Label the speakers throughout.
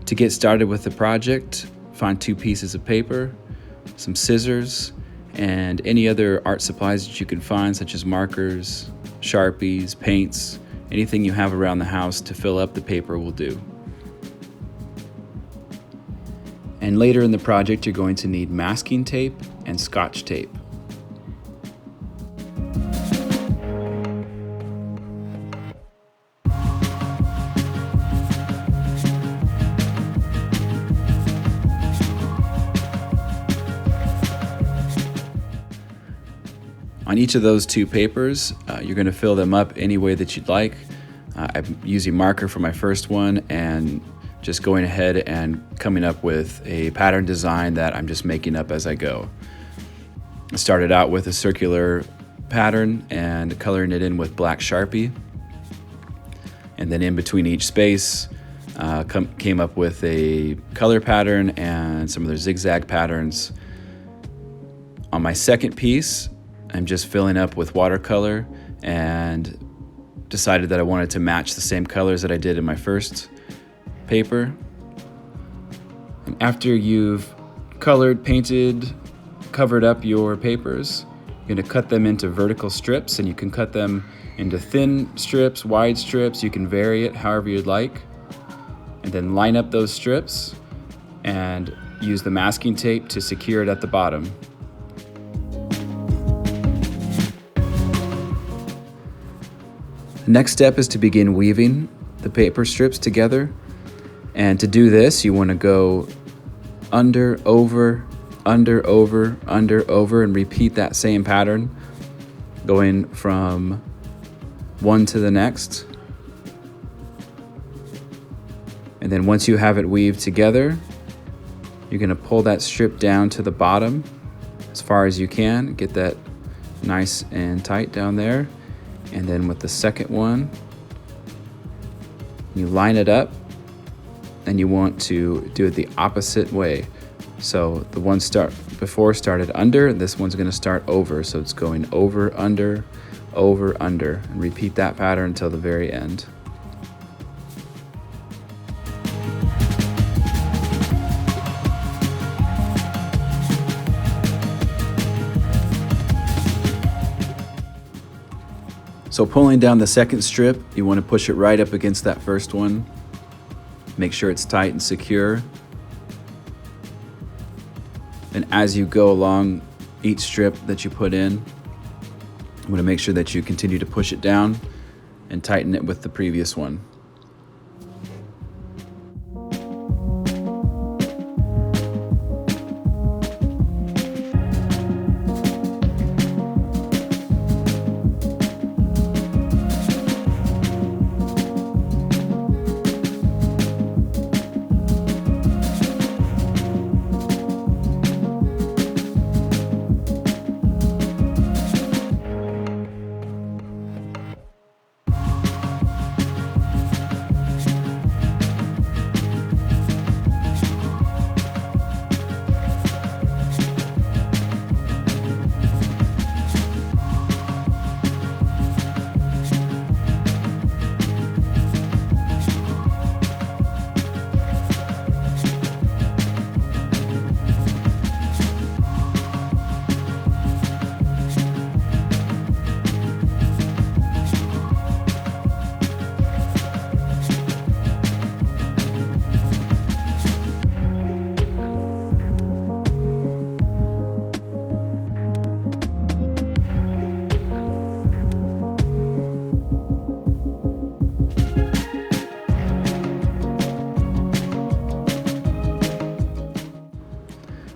Speaker 1: To get started with the project, find 2 pieces of paper, some scissors, and any other art supplies that you can find, such as markers, Sharpies, paints, anything you have around the house to fill up the paper will do. And later in the project, you're going to need masking tape and Scotch tape. On each of those 2 papers, you're going to fill them up any way that you'd like. I'm using marker for my first one and just going ahead and coming up with a pattern design that I'm just making up as I go. I started out with a circular pattern and coloring it in with black Sharpie. And then in between each space, came up with a color pattern and some other zigzag patterns. On my second piece, I'm just filling up with watercolor and decided that I wanted to match the same colors that I did in my first paper. And after you've colored, painted, covered up your papers, you're going to cut them into vertical strips, and you can cut them into thin strips, wide strips. You can vary it however you'd like. And then line up those strips and use the masking tape to secure it at the bottom. The next step is to begin weaving the paper strips together. And to do this, you want to go under, over, under, over, under, over, and repeat that same pattern, going from one to the next. And then once you have it weaved together, you're going to pull that strip down to the bottom as far as you can. Get that nice and tight down there. And then with the second one, you line it up, and you want to do it the opposite way. So the one before started under, this one's going to start over. So it's going over, under, and repeat that pattern until the very end. So pulling down the second strip, you want to push it right up against that first one. Make sure it's tight and secure. And as you go along each strip that you put in, I'm going to make sure that you continue to push it down and tighten it with the previous one.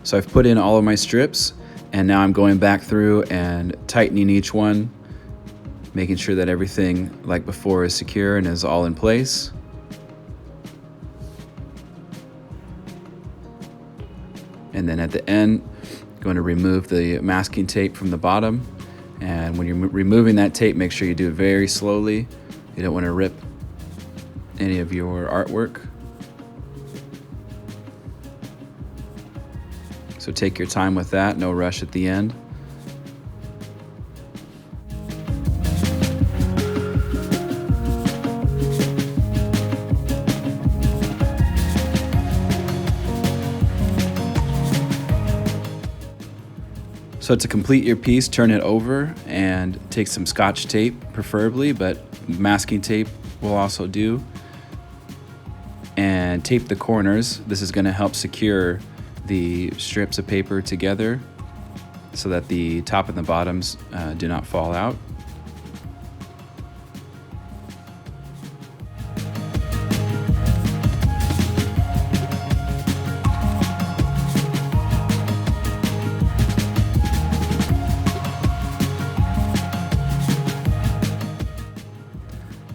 Speaker 1: So I've put in all of my strips, and now I'm going back through and tightening each one, making sure that everything like before is secure and is all in place. And then at the end, I'm going to remove the masking tape from the bottom. And when you're removing that tape, make sure you do it very slowly. You don't want to rip any of your artwork. So take your time with that, no rush at the end. So to complete your piece, turn it over and take some Scotch tape, preferably, but masking tape will also do. And tape the corners. This is going to help secure the strips of paper together so that the top and the bottoms do not fall out.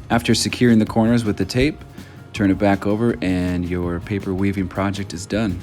Speaker 1: After securing the corners with the tape, turn it back over and your paper weaving project is done.